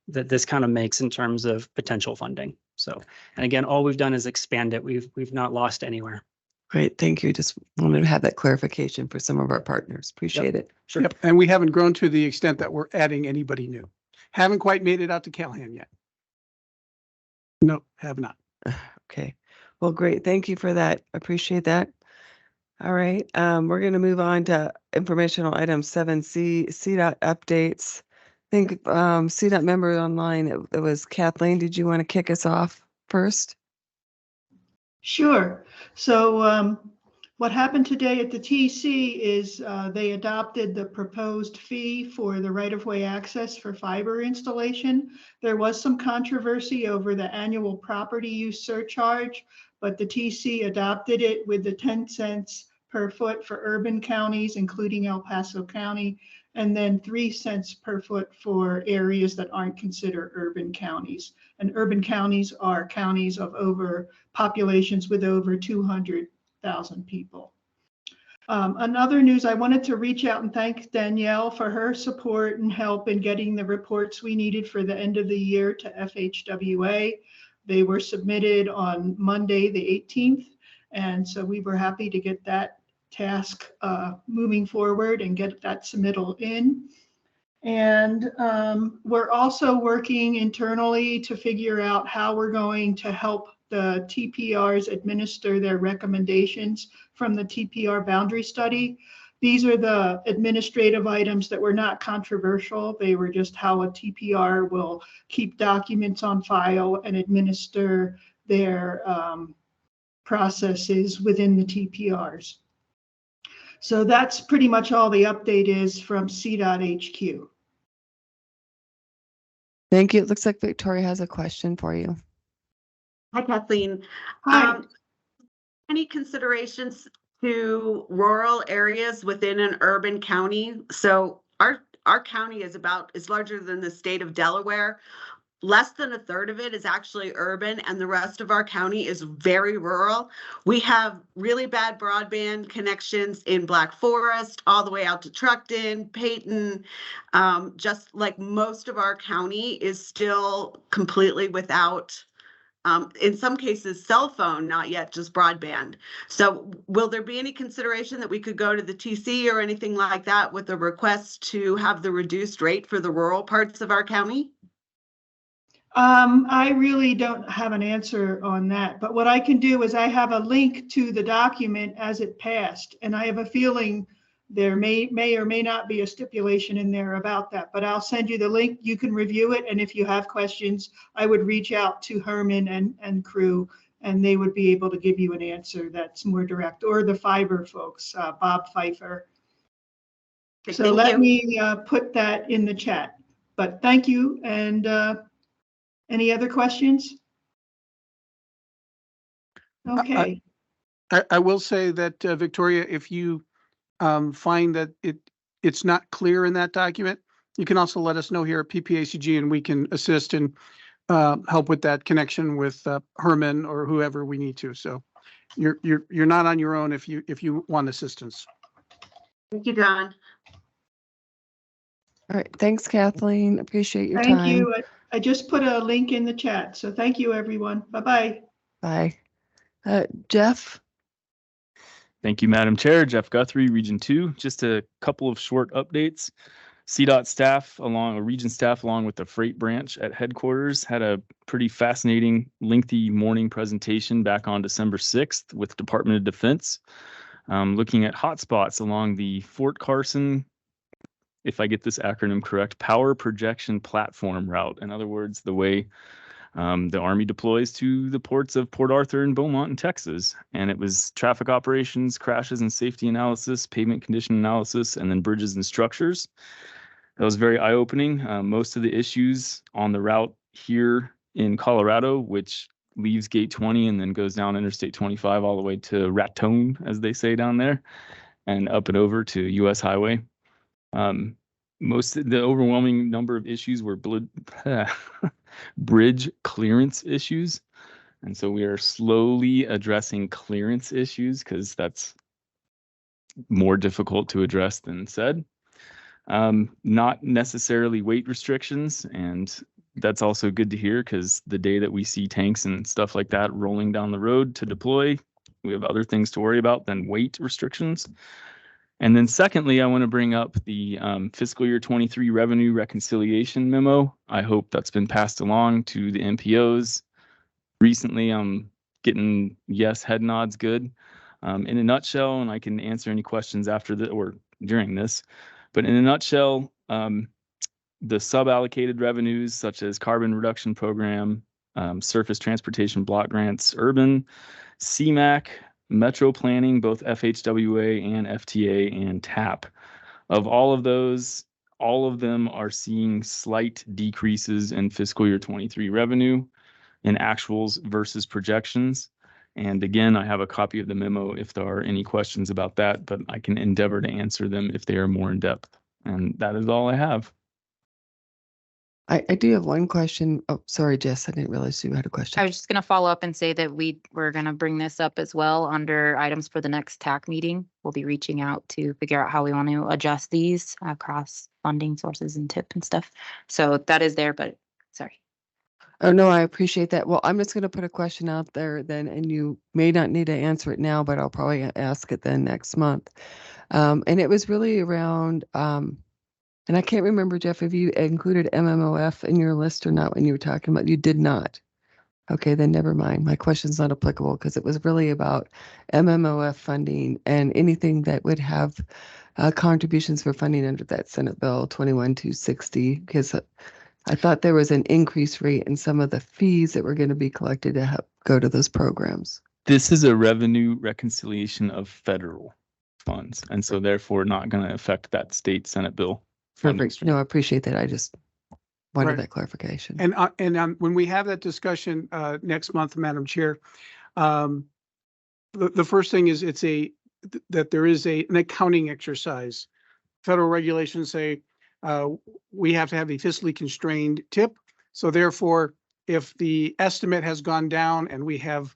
that this kind of makes in terms of potential funding. So, and again, all we've done is expand it. We've not lost anywhere. Great, thank you. Just wanted to have that clarification for some of our partners. Appreciate it. Sure. Yep, and we haven't grown to the extent that we're adding anybody new. Haven't quite made it out to Callahan yet. No, have not. Okay, well, great. Thank you for that. Appreciate that. All right, we're going to move on to informational item 7C, CDOT updates. I think CDOT member online, it was Kathleen. Did you want to kick us off first? Sure. So what happened today at the TC is they adopted the proposed fee for the right-of-way access for fiber installation. There was some controversy over the annual property use surcharge, but the TC adopted it with the 10 cents per foot for urban counties, including El Paso County, and then 3 cents per foot for areas that aren't considered urban counties. And urban counties are counties of populations with over 200,000 people. Another news, I wanted to reach out and thank Danielle for her support and help in getting the reports we needed for the end of the year to FHWA. They were submitted on Monday, the 18th. And so we were happy to get that task moving forward and get that submittal in. And we're also working internally to figure out how we're going to help the TPRs administer their recommendations from the TPR boundary study. These are the administrative items that were not controversial. They were just how a TPR will keep documents on file and administer their processes within the TPRs. So that's pretty much all the update is from CDOT HQ. Thank you. It looks like Victoria has a question for you. Hi, Kathleen. Hi. Any considerations to rural areas within an urban county? So our county is larger than the state of Delaware. Less than a third of it is actually urban and the rest of our county is very rural. We have really bad broadband connections in Black Forest, all the way out to Truckton, Peyton. Just like most of our county is still completely without, in some cases, cell phone, not yet just broadband. So will there be any consideration that we could go to the TC or anything like that with a request to have the reduced rate for the rural parts of our county? I really don't have an answer on that, but what I can do is I have a link to the document as it passed, and I have a feeling there may or may not be a stipulation in there about that, but I'll send you the link. You can review it, and if you have questions, I would reach out to Herman and crew, and they would be able to give you an answer that's more direct, or the fiber folks, Bob Pfeiffer. So let me put that in the chat. But thank you. And any other questions? Okay. I will say that, Victoria, if you find that it's not clear in that document, you can also let us know here at PPACG and we can assist and help with that connection with Herman or whoever we need to. So you're not on your own if you want assistance. Thank you, Don. All right. Thanks, Kathleen. Appreciate your Thank time. you. I just put a link in the chat. So thank you, everyone. Bye-bye. Bye. Jeff? Thank you, Madam Chair. Jeff Guthrie, Region 2. Just a couple of short updates. CDOT staff, region staff, along with the freight branch at headquarters, had a pretty fascinating, lengthy morning presentation back on December 6th with Department of Defense, looking at hotspots along the Fort Carson, if I get this acronym correct, Power Projection Platform route. In other words, the way the Army deploys to the ports of Port Arthur and Beaumont in Texas. And it was traffic operations, crashes and safety analysis, pavement condition analysis, and then bridges and structures. That was very eye-opening. Most of the issues on the route here in Colorado, which leaves Gate 20 and then goes down Interstate 25 all the way to Raton, as they say down there, and up and over to US Highway. The overwhelming number of issues were bridge clearance issues. And so we are slowly addressing clearance issues because that's more difficult to address than said. Not necessarily weight restrictions. And that's also good to hear because the day that we see tanks and stuff like that rolling down the road to deploy, we have other things to worry about than weight restrictions. And then secondly, I want to bring up the fiscal year 23 revenue reconciliation memo. I hope that's been passed along to the MPOs. Recently, I'm getting yes head nods good. In a nutshell, and I can answer any questions after the or during this, but in a nutshell, the sub-allocated revenues such as carbon reduction program, surface transportation block grants, urban, CMAQ, metro planning, both FHWA and FTA and TAP. Of all of those, all of them are seeing slight decreases in fiscal year 23 revenue in actuals versus projections. And again, I have a copy of the memo if there are any questions about that, but I can endeavor to answer them if they are more in depth. And that is all I have. I do have one question. Oh, sorry, Jess. I didn't realize you had a question. I was just going to follow up and say that we're going to bring this up as well under items for the next TAC meeting. We'll be reaching out to figure out how we want to adjust these across funding sources and TIP and stuff. So that is there, but sorry. Oh, no, I appreciate that. Well, I'm just going to put a question out there then, and you may not need to answer it now, but I'll probably ask it then next month. And it was really around, and I can't remember, Jeff, if you included MMOF in your list or not when you were talking about, you did not. Okay, then never mind. My question's not applicable because it was really about MMOF funding and anything that would have contributions for funding under that Senate Bill 21260, because I thought there was an increased rate in some of the fees that were going to be collected to help go to those programs. This is a revenue reconciliation of federal funds, and so therefore not going to affect that state Senate bill. Perfect. No, I appreciate that. I just wanted Right. that clarification. And when we have that discussion next month, Madam Chair, the first thing is that there is an accounting exercise. Federal regulations say we have to have a fiscally constrained tip. So therefore, if the estimate has gone down and we have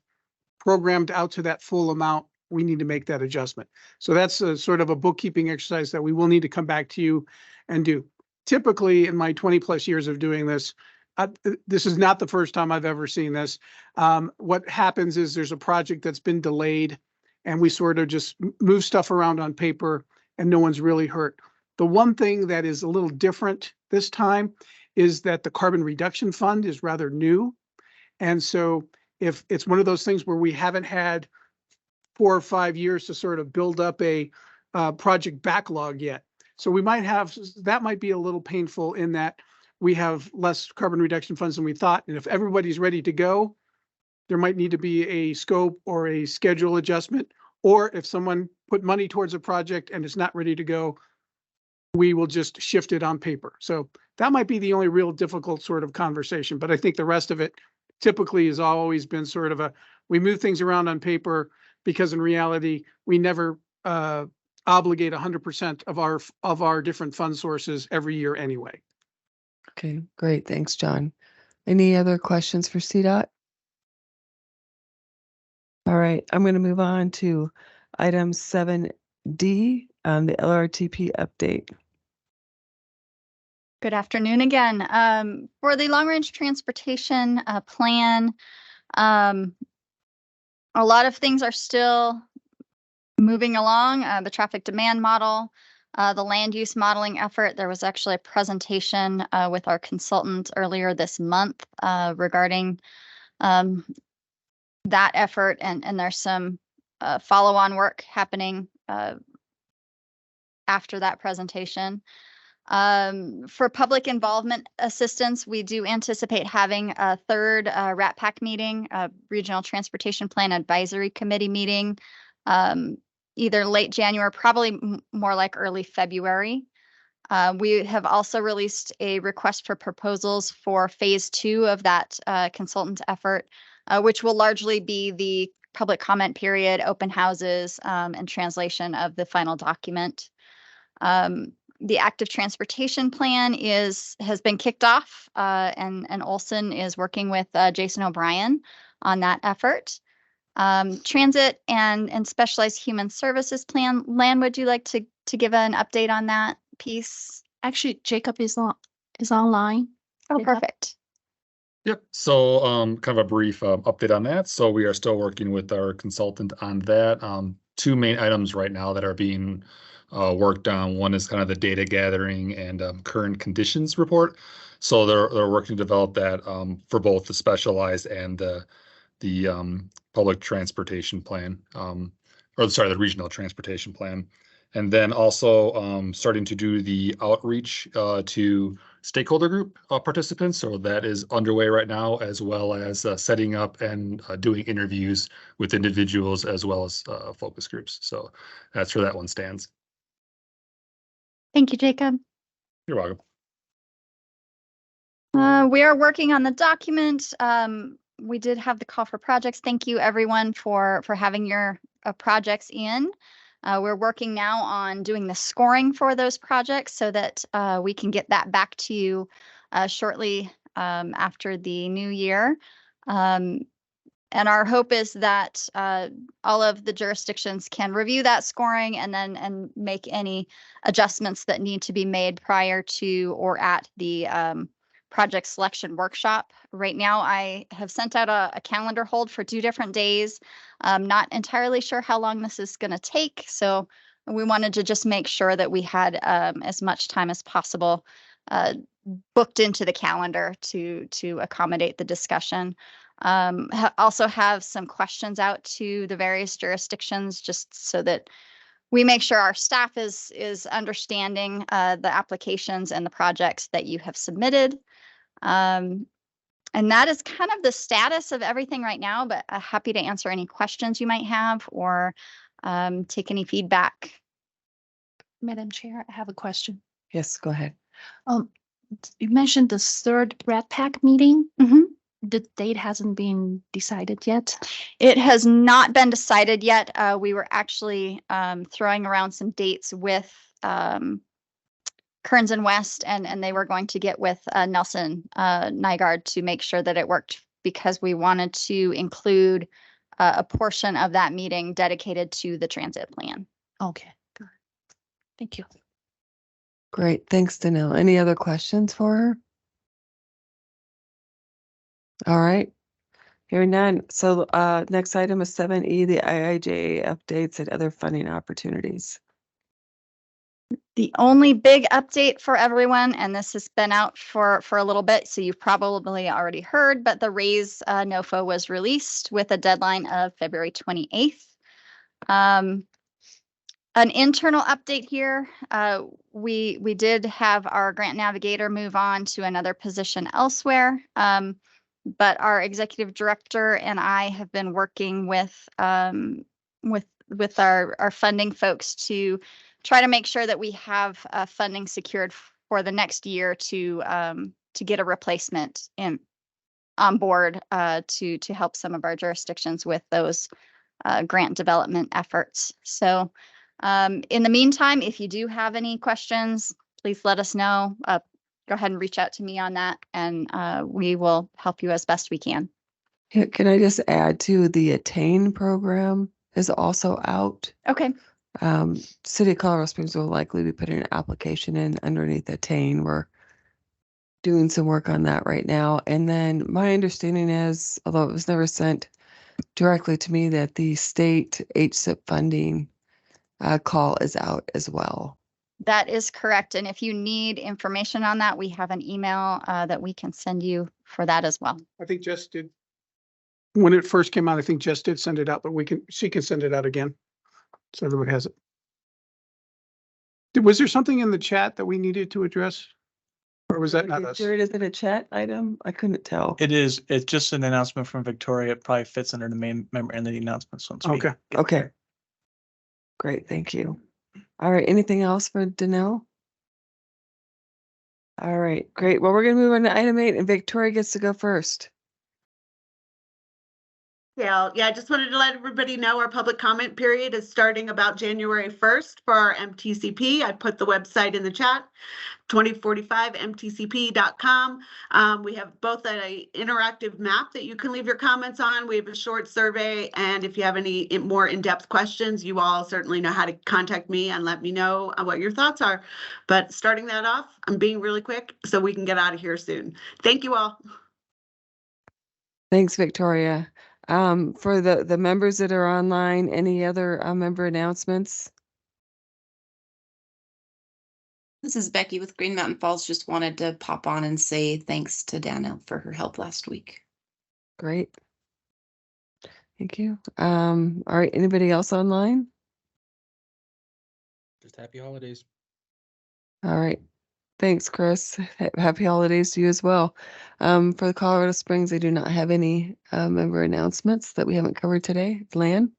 programmed out to that full amount, we need to make that adjustment. So that's a sort of a bookkeeping exercise that we will need to come back to you and do. Typically, in my 20 plus years of doing this, this is not the first time I've ever seen this. What happens is there's a project that's been delayed and we sort of just move stuff around on paper and no one's really hurt. The one thing that is a little different this time is that the carbon reduction fund is rather new. And so if it's one of those things where we haven't had 4 or 5 years to sort of build up a project backlog yet. So we might have, that might be a little painful in that we have less carbon reduction funds than we thought. And if everybody's ready to go, there might need to be a scope or a schedule adjustment. Or if someone put money towards a project and it's not ready to go, we will just shift it on paper. So That might be the only real difficult sort of conversation, but I think the rest of it typically has always been sort of we move things around on paper because in reality, we never obligate 100% of our different fund sources every year anyway. Okay, great. Thanks, John. Any other questions for CDOT? All right, I'm going to move on to item 7D, the LRTP update. Good afternoon again. For the long-range transportation plan, a lot of things are still moving along. The traffic demand model, the land use modeling effort. There was actually a presentation with our consultant earlier this month regarding that effort, and there's some follow-on work happening after that presentation. For public involvement assistance, we do anticipate having a third RAT PAC meeting, a Regional Transportation Plan Advisory Committee meeting, either late January, probably more like early February. We have also released a request for proposals for phase 2 of that consultant effort, which will largely be the public comment period, open houses, and translation of the final document. The active transportation plan has been kicked off, and Olson is working with Jason O'Brien on that effort. Transit and specialized human services plan. Lan, would you like to give an update on that piece? Actually, Jacob is online. Oh, Jacob? perfect. Yep. So kind of a brief update on that. So we are still working with our consultant on that. Two main items right now that are being worked on. One is kind of the data gathering and current conditions report. So they're working to develop that for both the specialized and the public transportation plan, or sorry, the regional transportation plan. And then also starting to do the outreach to stakeholder group participants. So that is underway right now, as well as setting up and doing interviews with individuals as well as focus groups. So that's where that one stands. Thank you, Jacob. You're welcome. We are working on the document. We did have the call for projects. Thank you, everyone, for having your projects in. We're working now on doing the scoring for those projects so that we can get that back to you shortly after the new year. And our hope is that all of the jurisdictions can review that scoring and make any adjustments that need to be made prior to or at the project selection workshop. Right now, I have sent out a calendar hold for 2 different days. I'm not entirely sure how long this is going to take, so we wanted to just make sure that we had as much time as possible booked into the calendar to accommodate the discussion. Also have some questions out to the various jurisdictions just so that we make sure our staff is understanding the applications and the projects that you have submitted. And that is kind of the status of everything right now, but happy to answer any questions you might have or take any feedback. Madam Chair, I have a question. Yes, go ahead. You mentioned the third RAT PAC meeting. Mm-hmm. The date hasn't been decided yet. It has not been decided yet. We were actually throwing around some dates with Kearns and West, and they were going to get with Nelson Nygaard to make sure that it worked because we wanted to include a portion of that meeting dedicated to the transit plan. Okay, good. Thank you. Great. Thanks, Danelle. Any other questions for her? All right. Hearing none. So next item is 7E, the IIJA updates and other funding opportunities. The only big update for everyone, and this has been out for a little bit, so you've probably already heard, but the RAISE NOFA was released with a deadline of February 28th. An internal update here, we did have our grant navigator move on to another position elsewhere, but our executive director and I have been working with our funding folks to try to make sure that we have funding secured for the next year to get a replacement on board to help some of our jurisdictions with those grant development efforts. So in the meantime, if you do have any questions, please let us know. Go ahead and reach out to me on that, and we will help you as best we can. Can I just add to the Attain program is also out. Okay. City of Colorado Springs will likely be putting an application in underneath Attain. We're doing some work on that right now. And then my understanding is, although it was never sent directly to me, that the state HSIP funding call is out as well. That is correct. And if you need information on that, we have an email that we can send you for that as well. I think Jess did. When it first came out, I think Jess did send it out, but she can send it out again. So everyone has it. Was there something in the chat that we needed to address? Or was that not us? Sure, it isn't a chat item. I couldn't tell. It is, it's just an announcement from Victoria. It probably fits under the main member and the announcements. Once we Okay. get Okay. there. Great. Thank you. All right. Anything else for Danelle? All right. Great. Well, we're going to move on to item 8, and Victoria gets to go first. Yeah, I just wanted to let everybody know our public comment period is starting about January 1st for our MTCP. I put the website in the chat, 2045mtcp.com. We have both an interactive map that you can leave your comments on. We have a short survey, and if you have any more in-depth questions, you all certainly know how to contact me and let me know what your thoughts are. But starting that off, I'm being really quick so we can get out of here soon. Thank you all. Thanks, Victoria. For the members that are online, any other member announcements? This is Becky with Green Mountain Falls. Just wanted to pop on and say thanks to Danielle for her help last week. Great. Thank you. All right. Anybody else online? Just happy holidays. All right. Thanks, Chris. Happy holidays to you as well. For the Colorado Springs, I do not have any member announcements that we haven't covered today. Lan?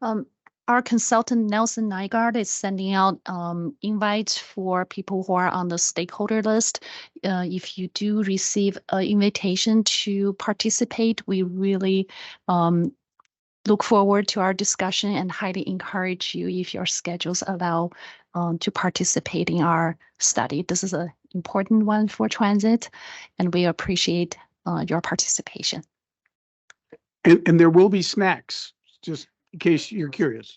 Our consultant Nelson Nygaard is sending out invites for people who are on the stakeholder list. If you do receive an invitation to participate, we really look forward to our discussion and highly encourage you, if your schedules allow, to participate in our study. This is an important one for transit, and we appreciate your participation. And there will be snacks, just in case you're curious.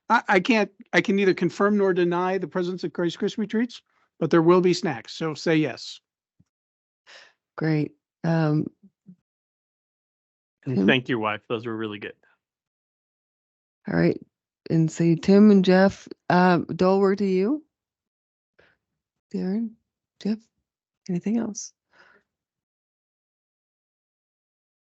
I can neither confirm nor deny the presence of Rice Krispie treats, but there will be snacks. So say yes. Great. And Tim? thank your wife. Those were really good. All right. And say Tim and Jeff, Dole, word to you. Darren, Jeff, anything else?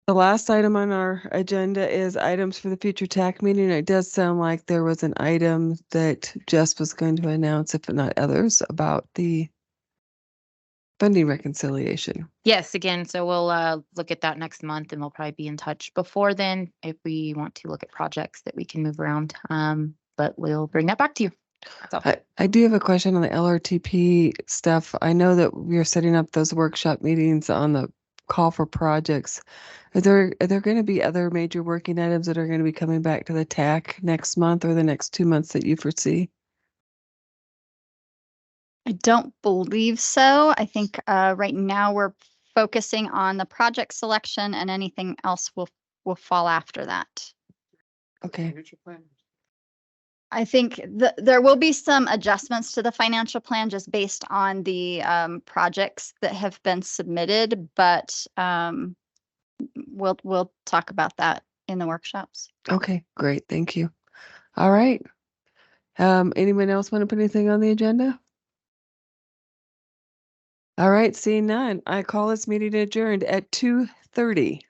The last item on our agenda is items for the future TAC meeting. It does sound like there was an item that Jess was going to announce, if not others, about the funding reconciliation. Yes, again, so we'll look at that next month, and we'll probably be in touch before then if we want to look at projects that we can move around. But we'll bring that back to you. That's all. I do have a question on the LRTP stuff. I know that we are setting up those workshop meetings on the call for projects. Are there going to be other major working items that are going to be coming back to the TAC next month or the next 2 months that you foresee? I don't believe so. I think right now we're focusing on the project selection, and anything else will fall after that. Okay. I think there will be some adjustments to the financial plan just based on the projects that have been submitted, but we'll talk about that in the workshops. Okay, great. Thank you. All right. Anyone else want to put anything on the agenda? All right, seeing none, I call this meeting adjourned at 2:30.